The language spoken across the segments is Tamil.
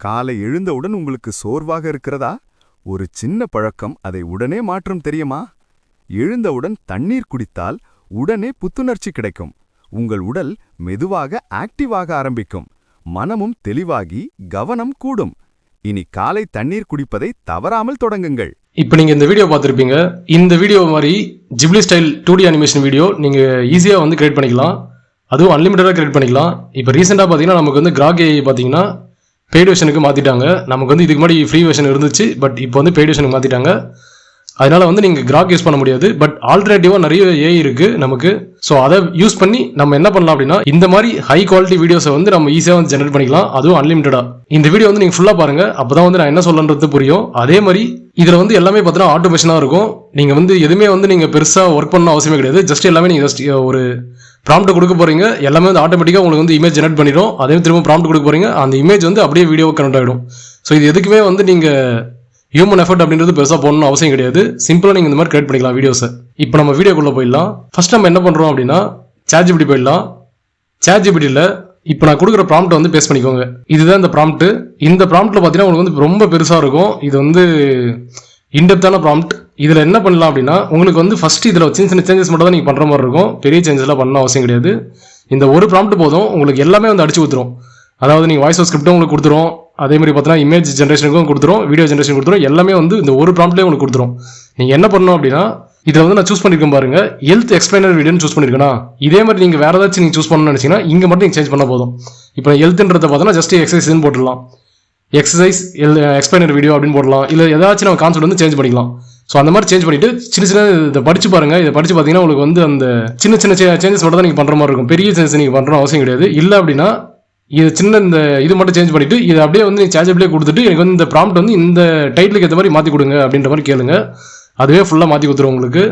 காலை எழுந்தவுடன் உங்களுக்கு சோர்வாக இருக்கிறதா? ஒரு சின்ன பழக்கம் அதை உடனே மாற்றும் தெரியுமா? எழுந்தவுடன் தண்ணீர் குடித்தால் உடனே புத்துணர்ச்சி கிடைக்கும். உங்கள் உடல் மெதுவாக ஆக்டிவாக ஆரம்பிக்கும். மனமும் தெளிவாகி கவனம் கூடும். இனி காலை தண்ணீர் குடிப்பதை தவறாமல் தொடங்குங்கள். இப்போ நீங்கள் இந்த வீடியோ பார்த்துருப்பீங்க. இந்த வீடியோ மாதிரி Ghibli style 2D animation video நீங்கள் ஈஸியாக வந்து கிரியேட் பண்ணிக்கலாம். அதுவும் அன்லிமிட்டடாக கிரியேட் பண்ணிக்கலாம். இப்போ ரீசெண்டாக பார்த்தீங்கன்னா நமக்கு வந்து கிராக் ஏஐ பார்த்தீங்கன்னா பெய்ட் வெர்ஷனுக்கு மாற்றிட்டாங்க. நமக்கு வந்து இதுக்கு முன்னாடி ஃப்ரீ வெர்ஷன் இருந்துச்சு, பட் இப்போ வந்து பெய்ட் வெர்ஷனுக்கு மாற்றிட்டாங்க. அதனால வந்து நீங்கள் கிராக் யூஸ் பண்ண முடியாது. பட் ஆல்டர்னேட்டிவாக நிறைய ஏஐ இருக்குது நமக்கு. ஸோ அதை யூஸ் பண்ணி நம்ம என்ன பண்ணலாம் அப்படின்னா இந்த மாதிரி ஹை குவாலிட்டி வீடியோஸை வந்து நம்ம ஈஸியாக வந்து ஜெனரேட் பண்ணிக்கலாம், அதுவும் அன்லிமிட்டடாக. இந்த வீடியோ வந்து நீங்கள் ஃபுல்லாக பாருங்கள், அப்போ தான் வந்து நான் என்ன சொல்லன்றது புரியும். அதே மாதிரி இதில் வந்து எல்லாமே பார்த்தீங்கன்னா ஆட்டோமேஷனாக இருக்கும். நீங்கள் வந்து எதுவுமே வந்து நீங்கள் பெருசாக ஒர்க் பண்ண அவசியமே கிடையாது. ஜஸ்ட் எல்லாமே நீங்கள் ஜஸ்ட் ஒரு ப்ராம்ப்ட் கொடுக்க போகிறீங்க, எல்லாமே வந்து ஆட்டோமேட்டிக்காக உங்களுக்கு வந்து இமேஜ் ஜெனரேட் பண்ணிடும். அதே திரும்ப ப்ராம்ப்ட் கொடுக்க போகிறீங்க, அந்த இமேஜ் வந்து அப்படியே வீடியோவை கனெக்ட் ஆகிடும். ஸோ இது எதுக்குமே வந்து நீங்கள் ஹியூமன் எஃபர்ட் அப்படின்றது பெருசாக போடணும் அவசியம் கிடையாது. சிம்பிளாக நீங்கள் இந்த மாதிரி கிரியேட் பண்ணிக்கலாம் வீடியோஸை. இப்போ நம்ம வீடியோக்குள்ளே போயிடலாம். ஃபர்ஸ்ட் நம்ம என்ன பண்ணுறோம் அப்படின்னா ChatGPT போயிடலாம். ChatGPTயில் இப்போ நான் கொடுக்குற ப்ராம்ப்ட்டை வந்து பேஸ்ட் பண்ணிக்கோங்க. இதுதான் இந்த ப்ராம்ப்ட். இந்த ப்ராம்ப்ட்டில் பார்த்தீங்கன்னா உங்களுக்கு வந்து ரொம்ப பெருசாக இருக்கும். இது வந்து இன்டெப்த்தான ப்ராம்ப்ட். இதில் என்ன பண்ணலாம் அப்படின்னா உங்களுக்கு வந்து ஃபர்ஸ்ட் இதில் சின்ன சின்ன சேஞ்சஸ் மட்டும் தான் நீங்கள் பண்ணுற மாதிரி இருக்கும். பெரிய சேஞ்சஸ்லாம் பண்ண அவசியம் கிடையாது. இந்த ஒரு ப்ராம்ப்ட் போதும், உங்களுக்கு எல்லாமே வந்து அடிச்சு கொடுத்துரும். அதாவது நீங்கள் வாய்ஸ் ஓவர் ஸ்கிரிப்டும் உங்களுக்கு கொடுத்துரும். அதே மாதிரி பார்த்தீங்கன்னா இமேஜ் ஜென்ரேஷனுக்கும் கொடுத்துரும், வீடியோ ஜென்ரேஷன் கொடுத்துரும். எல்லாமே வந்து இந்த ஒரு ப்ராம்ப்ட்லேயே உங்களுக்கு கொடுத்துரும். நீங்கள் என்ன பண்ணணும் அப்படின்னா இதில் வந்து நான் சூஸ் பண்ணியிருக்கேன் பாருங்க, ஹெல்த் எக்ஸ்பிளைனர் வீடியோன்னு சூஸ் பண்ணியிருக்கேனா. இதே மாதிரி நீங்கள் வேறு ஏதாச்சும் நீங்கள் சூஸ் பண்ணணும்னு நினச்சிங்கன்னா இங்கே மட்டும் நீங்கள் சேஞ்ச் பண்ணால் போதும். இப்போ ஹெல்த்ன்றதை பார்த்தோன்னா ஜஸ்ட் எக்ஸசைஸ்ன்னு போட்டுடலாம். எக்ஸசைஸ் எக்ஸ்பிளைனர் வீடியோ அப்படின்னு போடலாம். இல்லை ஏதாச்சும் நம்ம கான்செப்ட் வந்து சேஞ்ச் பண்ணிக்கலாம். ஸோ அந்த மாதிரி சேஞ்ச் பண்ணிட்டு சின்ன சின்ன இதை படிச்சு பாருங்க. இதை படிச்சு பார்த்தீங்கன்னா உங்களுக்கு வந்து அந்த சின்ன சின்ன சேஞ்சஸ் மட்டும் தான் நீங்கள் பண்ணுற மாதிரி இருக்கும். பெரிய சேஞ்சஸ் நீங்கள் பண்ணுற அவசியம் கிடையாது. இல்லை அப்படின்னா இது சின்ன இந்த இது மட்டும் சேஞ்ச் பண்ணிட்டு இதை அப்படியே வந்து நீங்கள் ChatGPT கொடுத்துட்டு எனக்கு வந்து இந்த ப்ராம்ப்ட் வந்து இந்த டைட்டிலுக்கு ஏற்ற மாதிரி மாற்றி கொடுங்க அப்படின்ற மாதிரி கேளுங்க. அதுவே ஃபுல்லாக மாற்றி கொடுத்துரும் உங்களுக்கு.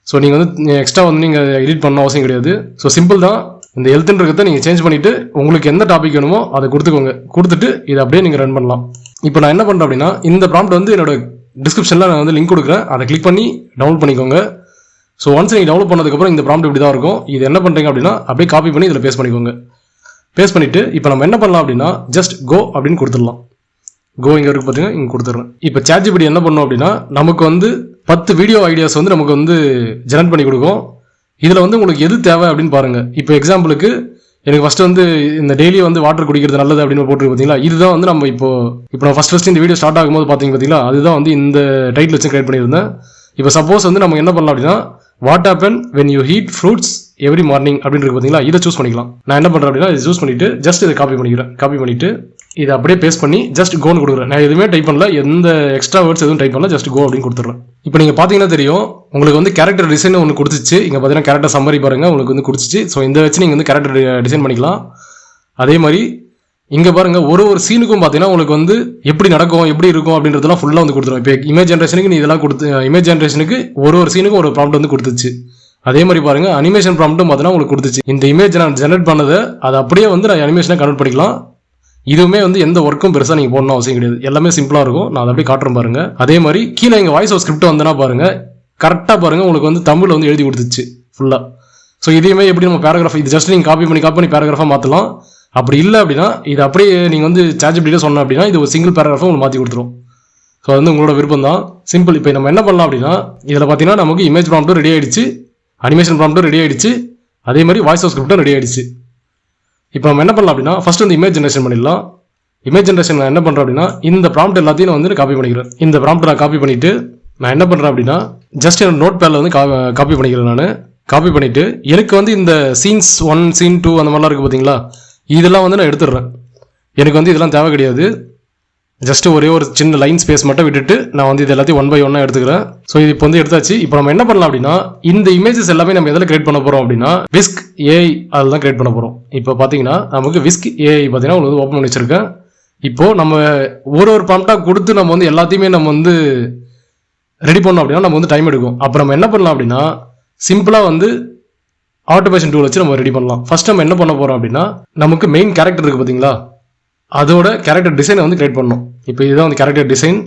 ஸோ நீங்கள் வந்து எக்ஸ்ட்ரா வந்து நீங்கள் எடிட் பண்ண அவசியம் கிடையாது. ஸோ சிம்பிள் தான். இந்த ஹெல்த்ன்றதை நீங்கள் சேஞ்ச் பண்ணிவிட்டு உங்களுக்கு எந்த டாபிக் வேணுமோ அதை கொடுத்துக்கோங்க. கொடுத்துட்டு இதை அப்படியே நீங்கள் ரன் பண்ணலாம். இப்போ நான் என்ன பண்ணுறேன் அப்படின்னா இந்த ப்ராம்ப்ட் வந்து என்னோட டிஸ்கிரிப்ஷனில் நான் வந்து லிங்க் கொடுக்குறேன். அதை கிளிக் பண்ணி டவுன்லோட் பண்ணிக்கோங்க. ஸோ ஒன்ஸ் நீங்கள் டவுன்லோட் பண்ணதுக்கப்புறம் இந்த ப்ராம்ப்ட் இப்படி தான் இருக்கும். இது என்ன பண்ணுறீங்க அப்படின்னா அப்படியே காப்பி பண்ணி இதில் பேஸ்ட் பண்ணிக்கோங்க. பேஸ்ட் பண்ணிவிட்டு இப்போ நம்ம என்ன பண்ணலாம் அப்படின்னா ஜஸ்ட் கோ அப்படின்னு கொடுத்துடலாம். கோ இங்கே இருக்கு பார்த்தீங்கன்னா இங்கே கொடுத்துட்றேன். இப்போ ChatGPT என்ன பண்ணும் அப்படின்னா நமக்கு வந்து 10 வீடியோ ஐடியாஸ் வந்து நமக்கு வந்து ஜெனரேட் பண்ணி கொடுக்கும். இதில் வந்து உங்களுக்கு எது தேவை அப்படின்னு பாருங்கள். இப்போ எக்ஸாம்பிளுக்கு எனக்கு ஃபஸ்ட்டு வந்து இந்த டெய்லி வந்து வாட்டர் குடிக்கிறது நல்லது அப்படின்னு போட்டுருக்கு பார்த்தீங்களா. இதுதான் வந்து நம்ம இப்போ நான் ஃபஸ்ட் இந்த வீடியோ ஸ்டார்ட் ஆகும்போது பார்த்தீங்களா அதுதான் வந்து இந்த டைட்டில் வச்சு கிரியேட் பண்ணியிருந்தேன். இப்போ சப்போஸ் வந்து நம்ம என்ன பண்ணலாம் அப்படின்னா what happen when you heat fruits every morning அப்படின்னு இருக்கு பார்த்தீங்களா. இதை சூஸ் பண்ணிக்கலாம். நான் என்ன பண்ணுறேன் அப்படின்னா இதை சூஸ் பண்ணிட்டு ஜஸ்ட் இதை காப்பி பண்ணிக்கிறேன். காப்பி பண்ணிட்டு இதை அப்படியே பேஸ்ட் பண்ணி ஜஸ்ட் கோன்னு கொடுக்குறேன். நான் எதுவுமே டைப் பண்ணல, எந்த எக்ஸ்ட்ரா வேர்ட்ஸ் எதுவும் டைப் பண்ணல, ஜஸ்ட் கோ அப்படின்னு கொடுத்துட்றேன். இப்போ நீங்கள் பார்த்தீங்கன்னா தெரியும் உங்களுக்கு வந்து கேரக்டர் டிசைன் ஒன்று கொடுத்துச்சு. இங்கே பார்த்தீங்கன்னா கேரக்டர் சம்மரி பாருங்க உங்களுக்கு வந்து கொடுத்துச்சு. ஸோ இந்த வச்சு நீங்கள் வந்து கேரக்டர் டிசைன் பண்ணிக்கலாம். அதே மாதிரி இங்கே பாருங்க ஒரு சீனுக்கும் பார்த்தீங்கன்னா உங்களுக்கு வந்து எப்படி நடக்கும் எப்படி இருக்கும் அப்படின்றதெல்லாம் ஃபுல்லாக வந்து கொடுத்துரும். இப்போ இமேஜ் ஜென்ரேஷனுக்கு நீ இதெல்லாம் கொடுத்து இமேஜ் ஜென்ரேஷனுக்கு ஒரு சீனுக்கும் ஒரு ப்ராம்ப்ட் வந்து கொடுத்துச்சு. அதே மாதிரி பாருங்க அனிமேஷன் ப்ராம்ப்ட்டும் பார்த்தீங்கன்னா உங்களுக்கு கொடுத்துச்சு. இந்த இமேஜ் நான் ஜெனரேட் பண்ணதை அதை அப்படியே வந்து நான் அனிமேஷனை கன்வெர்ட் பண்ணிக்கலாம். இதுவுமே வந்து எந்த ஒர்க்கும் பெருசாக நீங்கள் போடணும் அவசியம் கிடையாது. எல்லாமே சிம்பிளாக இருக்கும். நான் அதை அப்படியே காட்டுறேன் பாருங்க. அதே மாதிரி கீழே எங்கள் வாய்ஸ் ஓவர் ஸ்கிரிப்ட் வந்தனா பாருங்க, கரெக்டாக பாருங்க உங்களுக்கு வந்து தமிழில் வந்து எழுதி கொடுத்துச்சு ஃபுல்லாக. ஸோ இதையுமே எப்படி நம்ம பேராகிராஃப் இது ஜஸ்ட் நீங்கள் காப்பி பண்ணி பேராகிராஃபாக மாற்றலாம். அப்படி இல்லை அப்படின்னா இது அப்படியே நீங்கள் வந்து ChatGPT சொன்னோம் அப்படின்னா இது ஒரு சிங்கிள் பேராகிராஃபை உங்களுக்கு மாற்றி கொடுத்துரும். ஸோ அது வந்து உங்களோட விருப்பம் தான். சிம்பிள். இப்போ நம்ம என்ன பண்ணலாம் அப்படின்னா இதில் பார்த்தீங்கன்னா நமக்கு இமேஜ் ப்ராம்ப்ட்டும் ரெடி ஆயிடுச்சு, அனிமேஷன் ப்ராம்ப்ட்டும் ரெடி ஆயிடுச்சு, அதே மாதிரி வாய்ஸ் ஓவர் ஸ்கிரிப்டும் ரெடி ஆயிடுச்சு. இப்போ நம்ம என்ன பண்ணலாம் அப்படின்னா ஃபர்ஸ்ட் வந்து இமேஜ் ஜென்ரேஷன் பண்ணிடலாம். இமேஜ் ஜென்ரேஷன் நான் என்ன பண்ணுறேன் அப்படின்னா இந்த ப்ராம்ப்ட் எல்லாத்தையும் நான் வந்து காப்பி பண்ணிக்கிறேன். இந்த ப்ராம்ப்ட் நான் காப்பி பண்ணிவிட்டு நான் என்ன பண்ணுறேன் அப்படின்னா ஜஸ்ட் என்னோட நோட் பேடில் வந்து காப்பி பண்ணிக்கிறேன். நான் காப்பி பண்ணிவிட்டு எனக்கு வந்து இந்த சீன்ஸ் 1 சீன் 2 அந்த மாதிரிலாம் இருக்குது பார்த்தீங்களா, இதெல்லாம் வந்து நான் எடுத்துடுறேன். எனக்கு வந்து இதெல்லாம் தேவை கிடையாது. ஜஸ்ட் ஒரே ஒரு சின்ன லைன் ஸ்பேஸ் மட்டும் விட்டுட்டு நான் வந்து இது எல்லாத்தையும் 1 by 1 எடுத்துக்கிறேன். ஸோ இது இப்போ வந்து எடுத்தாச்சு. இப்போ நம்ம என்ன பண்ணலாம் அப்படின்னா இந்த இமேஜஸ் எல்லாமே நம்ம எதில் கிரியேட் பண்ண போகிறோம் அப்படின்னா விஸ்க் ஏஐ அதில் தான் கிரியேட் பண்ண போகிறோம். இப்போ பார்த்தீங்கன்னா நமக்கு விஸ்க் ஏஐ பார்த்தீங்கன்னா உங்களுக்கு ஓப்பன் பண்ணி வச்சிருக்கேன். இப்போது நம்ம ஒரு ப்ராம்ப்டாக கொடுத்து நம்ம வந்து எல்லாத்தையுமே நம்ம வந்து ரெடி பண்ணோம் அப்படின்னா நம்ம வந்து டைம் எடுக்கும். அப்போ நம்ம என்ன பண்ணலாம் அப்படின்னா சிம்பிளாக வந்து ஆட்டோமேஷன் டூல் வச்சு நம்ம ரெடி பண்ணலாம். ஃபர்ஸ்ட் நம்ம என்ன பண்ண போகிறோம் அப்படின்னா நமக்கு மெயின் கேரக்டர் இருக்குது பார்த்தீங்களா, அதோட கேரக்டர் டிசைனை வந்து கிரியேட் பண்ணணும். இப்போ இதுதான் வந்து கேரக்டர் டிசைன்.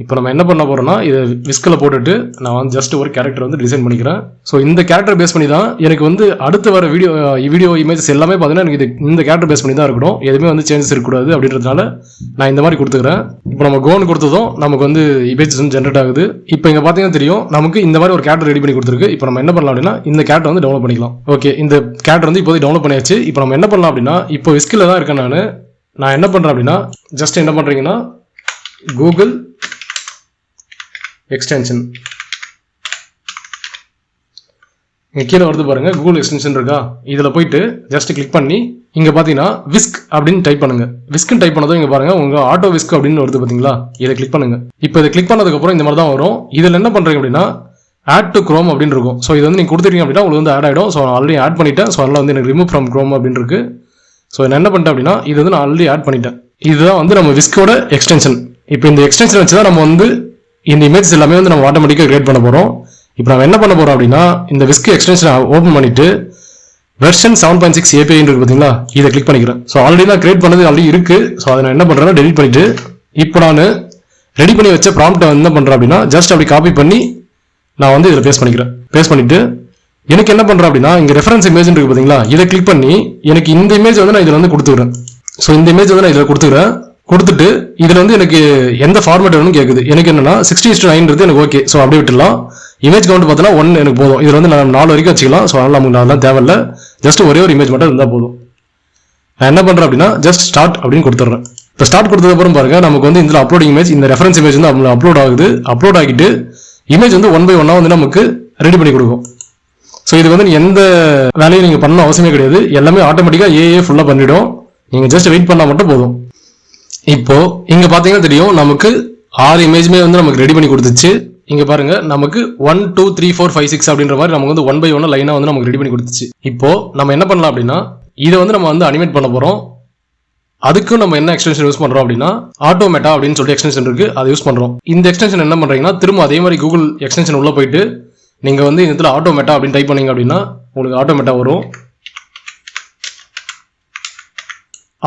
இப்போ நம்ம என்ன பண்ண போறோம்னா இதை விஸ்கில் போட்டுட்டு நான் வந்து ஜஸ்ட் ஒரு கேரக்டர் வந்து டிசைன் பண்ணிக்கிறேன். ஸோ இந்த கேரக்டர் பேஸ் பண்ணி தான் எனக்கு வந்து அடுத்து வர வீடியோ இமேஜஸ் எல்லாமே பார்த்தீங்கன்னா எனக்கு இந்த கேரக்டர் பேஸ் பண்ணி தான் இருக்கணும். எதுவுமே வந்து சேஞ்சஸ் இருக்கக்கூடாது அப்படின்றதுனால நான் இந்த மாதிரி கொடுத்துக்கிறேன். இப்போ நம்ம கோன் கொடுத்ததும் நமக்கு வந்து இமேஜஸ் வந்து ஜென்ரேட் ஆகுது. இப்போ இங்கே பார்த்தீங்கன்னா தெரியும் நமக்கு இந்த மாதிரி ஒரு கேரக்டர் ரெடி பண்ணி கொடுத்துருக்கு. இப்போ நம்ம என்ன பண்ணலாம் அப்படின்னா இந்த கேரக்டர் வந்து டவுன்லோட் பண்ணிக்கலாம். ஓகே, இந்த கேரக்டர் வந்து இப்போதைக்கு டவுன்லோட் பண்ணியாச்சு. இப்போ நம்ம என்ன பண்ணலாம் அப்படின்னா இப்போ விஸ்கில் தான் இருக்கேன் நான் என்ன பண்ணுறேன் அப்படின்னா ஜஸ்ட் என்ன பண்ணுறீங்கன்னா கூகுள் எக்ஸ்டென்ஷன் இங்கே கீழே வருது பாருங்க, கூகுள் எக்ஸ்டென்ஷன் இருக்கா, இதில் போயிட்டு ஜஸ்ட் கிளிக் பண்ணி இங்கே பார்த்தீங்கன்னா விஸ்க் அப்படின்னு டைப் பண்ணுங்க. விஸ்க்னு டைப் பண்ணதும் இங்கே பாருங்க உங்க ஆட்டோ விஸ்க் அப்படின்னு வருது பார்த்தீங்களா, இதை கிளிக் பண்ணுங்க. இப்போ இதை கிளிக் பண்ணதுக்கப்புறம் இந்த மாதிரி தான் வரும். இதில் என்ன பண்ணுறீங்க அப்படின்னா ஆட் டு க்ரோம் அப்படின்னு இருக்கும். ஸோ இது வந்து நீங்கள் கொடுத்துருக்கீங்க அப்படின்னா உங்களுக்கு வந்து ஆட் ஆகிடும். ஸோ ஆல்ரெடி ஆட் பண்ணிட்டேன். ஸோ அதனால் வந்து எனக்கு ரிமூவ் ஃப்ரம் க்ரோம் அப்படின்னு இருக்கு. ஸோ நான் என்ன பண்ணிட்டேன் அப்படின்னா இது வந்து நான் ஆல்ரெடி ஆட் பண்ணிட்டேன். இதுதான் வந்து நம்ம விஸ்கோட எக்ஸ்டென்ஷன். இப்போ இந்த எக்ஸ்டென்ஷன் வச்சு தான் நம்ம வந்து இந்த இமேஜ் எல்லாமே வந்து நம்ம ஆட்டோமேட்டிக்காக கிரியேட் பண்ண போகிறோம். இப்போ நம்ம என்ன பண்ண போகிறோம் அப்படின்னா இந்த விஸ்க் எக்ஸ்டென்ஷனை ஓப்பன் பண்ணிட்டு வெர்ஷன் 7.6 API இருக்கு பார்த்தீங்களா, இதை கிளிக் பண்ணிக்கிறேன். ஸோ ஆல்ரெடி நான் கிரியேட் பண்ணது ஆல்ரெடி இருக்கு. ஸோ அதை நான் என்ன பண்ணுறேன்னா டெலிட் பண்ணிட்டு இப்போ நான் ரெடி பண்ணி வச்ச ப்ராம்ப்டை என்ன பண்ணுறேன் அப்படின்னா ஜஸ்ட் அப்படி காப்பி பண்ணி நான் வந்து இதில் பேஸ்ட் பண்ணிக்கிறேன். பேஸ்ட் பண்ணிட்டு எனக்கு என்ன பண்ணுறேன் அப்படின்னா இங்கே ரெஃபரன்ஸ் இமேஜ் இருக்கு பார்த்தீங்களா, இதை கிளிக் பண்ணி எனக்கு இந்த இமேஜ் வந்து நான் இதில் வந்து கொடுத்துக்கிறேன். ஸோ இந்த இமேஜ் வந்து நான் இதில் கொடுத்துக்கிறேன். கொடுத்துட்டு இதில் வந்து எனக்கு எந்த ஃபார்மேட் வேணும்னு கேட்குது. எனக்கு என்னன்னா 60:9 எனக்கு ஓகே. ஸோ அப்படியே விட்டுலாம். இமேஜ் கவுண்ட் பார்த்தோன்னா 1 எனக்கு போதும். இதில் வந்து நான் 4 வரைக்கும் வச்சுக்கலாம். ஸோ அதனால் நமக்கு அதெல்லாம் தேவையில்லை. ஜஸ்ட் ஒரே ஒரு இமேஜ் மட்டும் இருந்தால் போதும். நான் என்ன பண்ணுறேன் அப்படின்னா ஜஸ்ட் ஸ்டார்ட் அப்படின்னு கொடுத்துட்றேன். இப்போ ஸ்டார்ட் கொடுத்ததுக்கப்புறம் பாருங்க நமக்கு வந்து இதில் அப்லோடிங் இமேஜ் இந்த ரெஃபரன்ஸ் இமேஜ் வந்து அப்லோட் ஆகுது. அப்லோட் ஆகிட்டு இமேஜ் வந்து 1 by 1 வந்து நமக்கு ரெடி பண்ணி கொடுக்கும். ஸோ இது வந்து எந்த வேலையும் நீங்கள் பண்ண அவசியமே கிடையாது. எல்லாமே ஆட்டோமேட்டிக்காக ஏஏ ஃபுல்லாக பண்ணிடும். நீங்கள் ஜஸ்ட் வெயிட் பண்ணால் மட்டும் போதும். இப்போ இங்க பாத்தீங்கன்னா தெரியும் நமக்கு 6 இமேஜ்மே வந்து நமக்கு ரெடி பண்ணி கொடுத்துச்சு. இங்க பாருங்க நமக்கு 1 2 3 4 5 6 அப்படின்ற மாதிரி நமக்கு வந்து 1 by 1 லைனா வந்து நமக்கு ரெடி பண்ணி கொடுத்துச்சு. இப்போ நம்ம என்ன பண்ணலாம் அப்படின்னா இதை வந்து நம்ம வந்து அனிமேட் பண்ண போறோம். அதுக்கும் நம்ம என்ன எக்ஸ்டென்ஷன் யூஸ் பண்றோம் அப்படின்னா ஆட்டோமேட்டா அப்படின்னு சொல்லிட்டு எக்ஸ்டென்ஷன் இருக்கு, அதை யூஸ் பண்றோம். இந்த எக்ஸ்டென்ஷன் என்ன பண்றீங்கன்னா திரும்ப அதே மாதிரி கூகுள் எக்ஸ்டென்ஷன் உள்ள போயிட்டு நீங்க வந்து இந்த இடத்துல ஆட்டோமேட்டா அப்படின்னு டைப் பண்ணீங்க அப்படின்னா உங்களுக்கு ஆட்டோமேட்டா வரும்.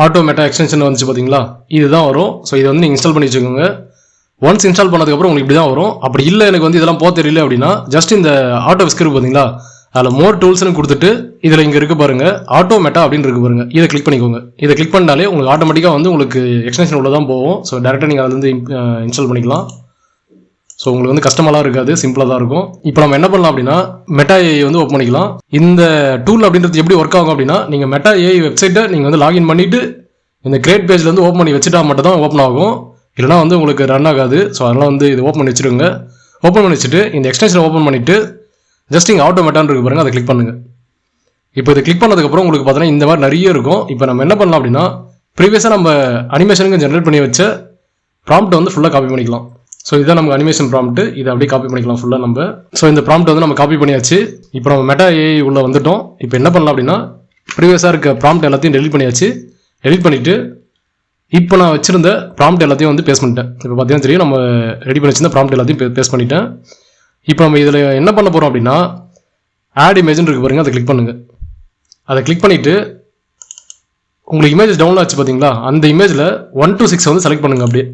ஆட்டோமேட்டா எக்ஸ்டென்ஷன் வந்துச்சு பார்த்தீங்களா, இதுதான் வரும். ஸோ இதை வந்து நீங்கள் இன்ஸ்டால் பண்ணி வச்சுக்கோங்க. ஒன்ஸ் இன்ஸ்டால் பண்ணதுக்கப்புறம் உங்களுக்கு இப்படி தான் வரும். அப்படி இல்லை எனக்கு வந்து இதெல்லாம் போக தெரியல அப்படின்னா ஜஸ்ட் இந்த ஆட்டோ விஸ்க் இருக்கு பார்த்தீங்களா, அதில் மோர் டூல்ஸ்னு கொடுத்துட்டு இதில் இங்கே இருக்கு பாருங்க ஆட்டோமேட்டா அப்படின்னு இருக்கு பாருங்க, இதை கிளிக் பண்ணிக்கோங்க. இதை கிளிக் பண்ணாலே உங்களுக்கு ஆட்டோமேட்டிக்காக வந்து உங்களுக்கு எக்ஸ்டென்ஷன் உள்ள தான் போகும். ஸோ டேரெக்டாக நீங்கள் அதில் வந்து இன்ஸ்டால் பண்ணிக்கலாம். ஸோ உங்களுக்கு வந்து கஷ்டமெல்லாம் இருக்காது, சிம்பிளாக தான் இருக்கும். இப்போ நம்ம என்ன பண்ணலாம் அப்படின்னா மெட்டா ஏஐ வந்து ஓப்பன் பண்ணிக்கலாம். இந்த டூல் அப்படின்றது எப்படி ஒர்க் ஆகும் அப்படின்னா நீங்கள் மெட்டா ஏஐ வெப்சைட்டை நீங்கள் வந்து லாகின் பண்ணிட்டு இந்த கிரியேட் பேஜில் வந்து ஓப்பன் பண்ணி வச்சுட்டா மட்டும் தான் ஓப்பன் ஆகும், இல்லைனா வந்து உங்களுக்கு ரன் ஆகாது. ஸோ அதனால் வந்து இது ஓப்பன் பண்ணி வச்சுருங்க. ஓப்பன் பண்ணி வச்சுட்டு இந்த எக்ஸ்டென்ஷனை ஓப்பன் பண்ணிவிட்டு ஜஸ்ட் இங்கே ஆட்டோமேட்டான்னு இருக்கு பாருங்க, அதை கிளிக் பண்ணுங்கள். இப்போ இதை கிளிக் பண்ணதுக்கப்புறம் உங்களுக்கு பார்த்தீங்கன்னா இந்த மாதிரி நிறைய இருக்கும். இப்போ நம்ம என்ன பண்ணலாம் அப்படின்னா ப்ரீவியஸாக நம்ம அனிமேஷனுக்கு ஜென்ரேட் பண்ணி வச்ச ப்ராம்ப்ட் வந்து ஃபுல்லாக காப்பி பண்ணிக்கலாம். ஸோ இதுதான் நமக்கு அனிமேஷன் ப்ராம்ப்ட், இதை அப்படியே காப்பி பண்ணிக்கலாம் ஃபுல்லாக நம்ம. ஸோ இந்த ப்ராம்ப்ட் வந்து நம்ம காப்பி பண்ணியாச்சு. இப்போ நம்ம மெட்டா ஏஐ உள்ள வந்துட்டோம். இப்போ என்ன பண்ணலாம் அப்படின்னா ப்ரீவியஸாக இருக்க ப்ராம்ப்ட் எல்லாத்தையும் டெலிட் பண்ணியாச்சு. டெலிட் பண்ணிவிட்டு இப்போ நான் வச்சிருந்த ப்ராம்ப்ட் எல்லாத்தையும் வந்து பேஸ்ட் பண்ணிட்டேன். இப்போ பார்த்தீங்கன்னா தெரியும் நம்ம ரெடி பண்ணி வச்சிருந்த ப்ராம்ப்ட் எல்லாத்தையும் பேஸ்ட் பண்ணிட்டேன். இப்போ நம்ம இதில் என்ன பண்ண போகிறோம் அப்படின்னா ஆட் இமேஜ்னு இருக்கு பாருங்க, அதை கிளிக் பண்ணுங்கள். அதை கிளிக் பண்ணிவிட்டு உங்களுக்கு இமேஜ் டவுன்லோட் ஆச்சு பார்த்தீங்களா, அந்த இமேஜில் 1 to 6 வந்து செலக்ட் பண்ணுங்கள். அப்படியே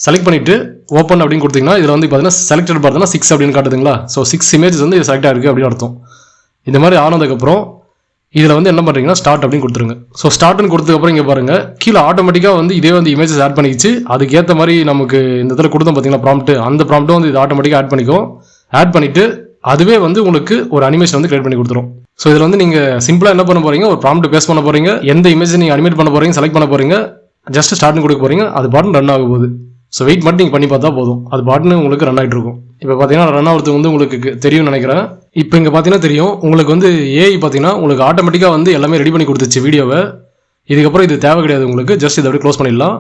செலக்ட் பண்ணிவிட்டு ஓப்பன் அப்படின்னு கொடுத்தீங்கன்னா இதில் வந்து பார்த்தீங்கன்னா செலக்டட் பார்த்தீங்கன்னா 6 அப்படின்னு காட்டுதுங்களா. ஸோ 6 இமேஜஸ் வந்து இது செலக்ட் ஆகிருக்கு அப்படின்னு அர்த்தம். இந்த மாதிரி ஆனதுக்கப்புறம் இதில் வந்து என்ன பண்ணுறீங்கன்னா ஸ்டார்ட் அப்படின்னு கொடுத்துருங்க. ஸோ ஸ்டார்ட்னு கொடுத்ததுக்கப்புறம் இங்கே பாருங்கள் கீழே ஆட்டோமேட்டிக்காக வந்து இதே வந்து இமேஜஸ் ஆட் பண்ணிக்கிச்சு. அதுக்கேற்ற மாதிரி நமக்கு இந்த இடத்துல கொடுத்தோம் பார்த்தீங்கன்னா ப்ராம்ப்ட், அந்த ப்ராம்ப்ட்டும் வந்து இது ஆட்டோமேட்டிக்காக ஆட் பண்ணிக்கும். ஆட் பண்ணிவிட்டு அதுவே வந்து உங்களுக்கு ஒரு அனிமேஷன் வந்து கிரியேட் பண்ணி கொடுத்துரும். ஸோ இதில் வந்து நீங்கள் சிம்பிளாக என்ன பண்ண போகிறீங்க, ஒரு ப்ராம்ப்ட் பேஸ்ட் பண்ண போகிறீங்க, எந்த இமேஜ் நீங்கள் அனிமேட் பண்ண போகிறீங்க செலக்ட் பண்ண போகிறீங்க, ஜஸ்ட் ஸ்டார்ட்னு கொடுக்க போகிறீங்க, அது பாட்டுன்னு ரன் ஆக போகுது. ஸோ வெயிட் மட்டும் நீங்கள் பண்ணி பார்த்தா போதும், அது பாட்டுன்னு உங்களுக்கு ரன் ஆகிட்டு இருக்கும். இப்போ பார்த்தீங்கன்னா ரன் ஆகிறது வந்து உங்களுக்கு தெரியும்னு நினைக்கிறேன். இப்போ இங்கே பார்த்தீங்கன்னா தெரியும் உங்களுக்கு வந்து ஏஐ பார்த்தீங்கன்னா உங்களுக்கு ஆட்டோமேட்டிக்காக வந்து எல்லாமே ரெடி பண்ணி கொடுத்துச்சு வீடியோவை. இதுக்கப்புறம் இது தேவை கிடையாது உங்களுக்கு, ஜஸ்ட் இதை அப்படியே க்ளோஸ் பண்ணிடலாம்.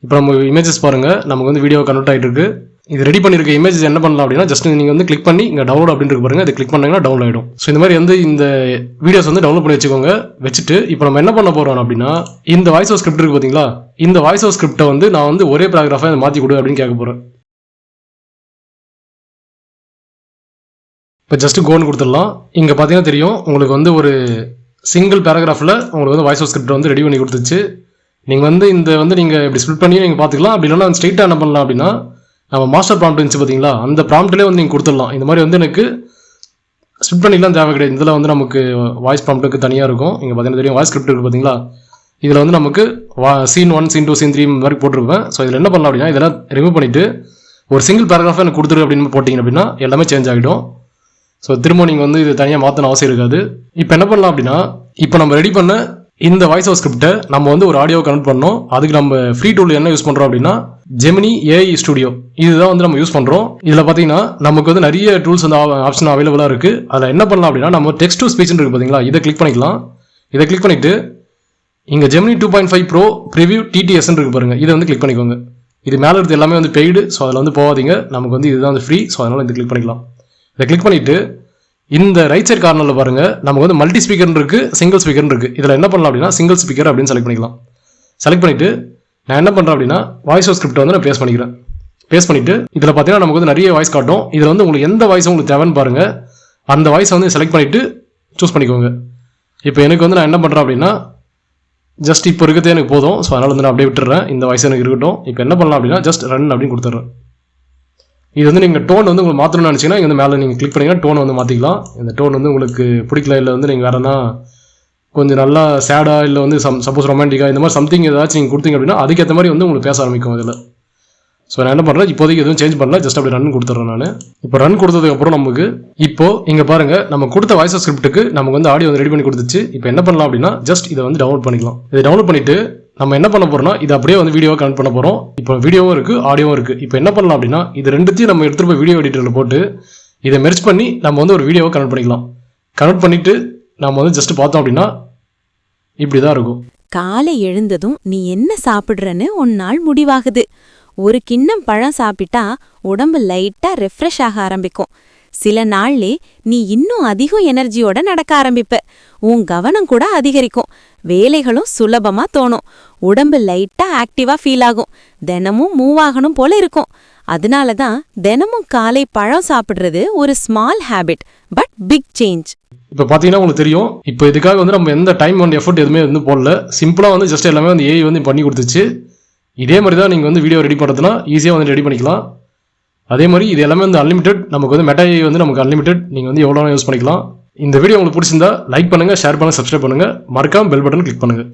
இப்போ நம்ம இமேஜஸ் பாருங்கள் நமக்கு வந்து வீடியோ கன்வெர்ட் ஆகிட்டு இருக்கு. இது ரெடி பண்ணியிருக்க இமேஜஸ் என்ன பண்ணலாம் அப்படின்னா ஜஸ்ட் நீங்கள் வந்து கிளிக் பண்ணி இங்கே டவுன்லோட் அப்படின்னு இருக்கு பாருங்க, இதை கிளிக் பண்ணீங்கன்னா டவுன்லோட் ஆகிடும். ஸோ இந்த மாதிரி வந்து இந்த வீடியோஸ் வந்து டவுன்லோட் பண்ணி வச்சுக்கோங்க. வச்சுட்டு இப்போ நம்ம என்ன பண்ண போகிறோம் அப்படின்னா இந்த வாய்ஸ் ஓவர் ஸ்கிரிப்ட் இருக்கு பார்த்தீங்களா, இந்த வாய்ஸ் ஓவர் ஸ்கிரிப்டை வந்து நான் வந்து ஒரே பேராகிராஃபாக மாற்றி கொடு அப்படின்னு கேட்க போகிறேன். இப்போ ஜஸ்ட் கோன்னு கொடுத்துடலாம். இங்கே பார்த்தீங்கன்னா தெரியும் உங்களுக்கு வந்து ஒரு சிங்கிள் பேராகிராஃபில் உங்களுக்கு வந்து வாய்ஸ் ஓவர் ஸ்கிரிப்ட் வந்து ரெடி பண்ணி கொடுத்துச்சு. நீங்கள் வந்து இந்த வந்து நீங்கள் இப்படி ஸ்பிளிட் பண்ணி நீங்கள் பார்த்துக்கலாம். அப்படி இல்லைன்னா ஸ்ட்ரெயிட்டாக என்ன பண்ணலாம் அப்படின்னா நம்ம மாஸ்டர் ப்ராம்ப்ட் இருந்துச்சு பார்த்தீங்களா, அந்த ப்ராம்ப்ட்லேயே வந்து நீங்கள் கொடுத்துடலாம். இந்த மாதிரி வந்து எனக்கு ஸ்பிட் பண்ணிக்கலாம் தேவை கிடையாது. இதில் வந்து நமக்கு வாய்ஸ் ப்ராம்ப்ட்டுக்கு தனியாக இருக்கும். இங்கே பார்த்தீங்கன்னா தெரியும், வாய்ஸ் ஸ்கிரிப்ட் இருக்குது பார்த்தீங்களா. இதில் வந்து நமக்கு சீன் 1 சீன் 2 சீன் 3 இந்த மாதிரி போட்டிருப்பேன். ஸோ இதில் என்ன பண்ணலாம் அப்படின்னா, இதெல்லாம் ரிமூவ் பண்ணிவிட்டு ஒரு சிங்கிள் பேராகிராஃபாக எனக்கு கொடுத்துரு அப்படின்னு போட்டிங்க அப்படின்னா எல்லாமே சேஞ்ச் ஆகிடும். ஸோ திரும்ப நீங்கள் வந்து இது தனியாக மாற்றணும் அவசியம் இருக்காது. இப்போ என்ன பண்ணலாம் அப்படின்னா, இப்போ நம்ம ரெடி பண்ண இந்த வாய்ஸ் ஓவர் ஸ்கிரிப்டை நம்ம வந்து ஒரு ஆடியோ கனெக்ட் பண்ணோம். அதுக்கு நம்ம ஃப்ரீ டூல் என்ன யூஸ் பண்ணுறோம் அப்படின்னா, ஜெமினி ஏஐ ஸ்டுடியோ இதுதான் வந்து நம்ம யூஸ் பண்ணுறோம். இதில் பார்த்தீங்கன்னா நமக்கு வந்து நிறைய டூல்ஸ் வந்து ஆப்ஷன் அவைலபிளாக இருக்குது. அதில் என்ன பண்ணலாம் அப்படின்னா, நம்ம டெக்ஸ்ட் டு ஸ்பீச் இருக்குது பார்த்தீங்களா, இதை கிளிக் பண்ணிக்கலாம். இதை கிளிக் பண்ணிவிட்டு இங்கே ஜெமினி 2.5 ப்ரோ ப்ரிவியூ டிடிஎஸ் இருக்கு பாருங்க, இதை வந்து கிளிக் பண்ணிக்கோங்க. இது மேலே இருக்கிறது எல்லாமே வந்து பெய்டு, ஸோ அதில் வந்து போகாதீங்க. நமக்கு வந்து இதுதான் வந்து ஃப்ரீ, ஸோ அதனால் இது கிளிக் பண்ணிக்கலாம். இதை கிளிக் பண்ணிவிட்டு இந்த ரைட் சைட் கார்னரில் பாருங்க, நமக்கு வந்து மல்டி ஸ்பீக்கர் இருக்கு, சிங்கிள் ஸ்பீக்கர் இருக்கு. இதில் என்ன பண்ணலாம் அப்படின்னா, சிங்கிள் ஸ்பீக்கர் அப்படின்னு செலக்ட் பண்ணிக்கலாம். செலக்ட் பண்ணிட்டு நான் என்ன பண்ணுறேன் அப்படின்னா, வாய்ஸ் ஓவர் ஸ்கிரிப்ட் வந்து நான் பேஸ்ட் பண்ணிக்கிறேன். பேஸ்ட் பண்ணிட்டு இதில் பார்த்தீங்கன்னா நமக்கு வந்து நிறைய வாய்ஸ் காட்டும். இதில் வந்து உங்களுக்கு எந்த வாய்ஸ் உங்களுக்கு தேவைன்னு பாருங்க, அந்த வாய்ஸை வந்து செலக்ட் பண்ணிட்டு சூஸ் பண்ணிக்கோங்க. இப்போ எனக்கு வந்து நான் என்ன பண்ணுறேன் அப்படின்னா, ஜஸ்ட் இப்போ இருக்கிறதே எனக்கு போதும். ஸோ அதனால் வந்து நான் அப்படியே விட்டுறேன், இந்த வாய்ஸ் எனக்கு இருக்கட்டும். இப்போ என்ன பண்ணலாம் அப்படின்னா, ஜஸ்ட் ரன் அப்படின்னு கொடுத்துட்றேன். இது வந்து நீங்கள் டோன் வந்து உங்களுக்கு மாற்றணும்னு நினச்சிங்கன்னா இங்கே வந்து மேலே நீங்கள் கிளிக் பண்ணிங்கன்னா டோனை வந்து மாற்றிக்கலாம். இந்த டோன் வந்து உங்களுக்கு பிடிக்கல, இல்லை வந்து நீங்கள் வேறனா கொஞ்சம் நல்லா சேடாக, இல்லை வந்து சப்போஸ் ரொமான்டிக்காக இந்த மாதிரி சம்திங் ஏதாச்சும் நீங்கள் கொடுத்தீங்க அப்படின்னா அதுக்கேற்ற மாதிரி வந்து உங்களுக்கு பேச ஆரம்பிக்கும் இதில். ஸோ நான் என்ன பண்ணுறேன், இப்போதைக்கு எதுவும் சேஞ்ச் பண்ணல, ஜஸ்ட் அப்படி ரன் கொடுத்துட்றேன் நான். இப்போ ரன் கொடுத்ததுக்கப்புறம் நமக்கு இப்போ இங்கே பாருங்கள், நம்ம கொடுத்த வாய்ஸ் ஸ்கிரிப்ட்டுக்கு நமக்கு வந்து ஆடியோ வந்து ரெடி பண்ணி கொடுத்துச்சு. இப்போ என்ன பண்ணலாம் அப்படின்னா, ஜஸ்ட் இதை வந்து டவுன்லோட் பண்ணிக்கலாம். இதை டவுன்லோட் பண்ணிவிட்டு நம்ம என்ன பண்ண போறோம்னா, இது அப்படியே வந்து வீடியோவை கனெக்ட் பண்ண போகிறோம். இப்போ வீடியோவும் இருக்குது, ஆடியோவும் இருக்குது. இப்போ என்ன பண்ணலாம் அப்படின்னா, இது ரெண்டுத்தையும் நம்ம எடுத்துகிட்டு போய் வீடியோ எடிட்டரில் போட்டு இதை மெர்ஜ் பண்ணி நம்ம வந்து ஒரு வீடியோவை கனெக்ட் பண்ணிக்கலாம். கனெக்ட் பண்ணிவிட்டு நம்ம வந்து ஜஸ்ட் பார்த்தோம் அப்படின்னா இப்படி தான் இருக்கும். காலை எழுந்ததும் நீ என்ன சாப்பிடுறன்னு உன்னால் முடிவாகுது. ஒரு கிண்ணம் பழம் சாப்பிட்டா உடம்பு லைட்டா ரெஃப்ரெஷ் ஆக ஆரம்பிக்கும். சில நாள்லே நீ இன்னும் அதிகம் எனர்ஜியோட நடக்க ஆரம்பிப்ப. உன் கவனம் கூட அதிகரிக்கும். வேலைகளும் சுலபமா தோணும். உடம்பு லைட்டா ஆக்டிவா ஃபீல் ஆகும். தினமும் மூவ் ஆகணும் போல இருக்கும். அதனாலதான் தினமும் காலை பழம் சாப்பிடுறது ஒரு small habit, but big change. இப்போ பார்த்தீங்கன்னா உங்களுக்கு தெரியும், இப்போ இதுக்காக வந்து நம்ம எந்த டைம் அண்ட் எஃபர்ட் எதுவுமே வந்து போடல. சிம்பிளாக வந்து ஜஸ்ட் எல்லாமே வந்து ஏஐ வந்து பண்ணி கொடுத்துச்சு. இதே மாதிரி தான் நீங்கள் வந்து வீடியோ ரெடி பண்ணுறதுனா ஈஸியாக வந்து ரெடி பண்ணிக்கலாம். அதே மாதிரி இது எல்லாமே வந்து அன்லிமிட்டட். நமக்கு வந்து மெட்டா ஏஐ வந்து நமக்கு அன்லிமிட்டட். நீங்கள் வந்து எவ்வளோ யூஸ் பண்ணிக்கலாம். இந்த வீடியோ உங்களுக்கு பிடிச்சிருந்தா லைக் பண்ணுங்கள், ஷேர் பண்ணுங்கள், சப்ஸ்கிரைப் பண்ணுங்கள். மறக்காம பெல் பட்டன் கிளிக் பண்ணுங்கள்.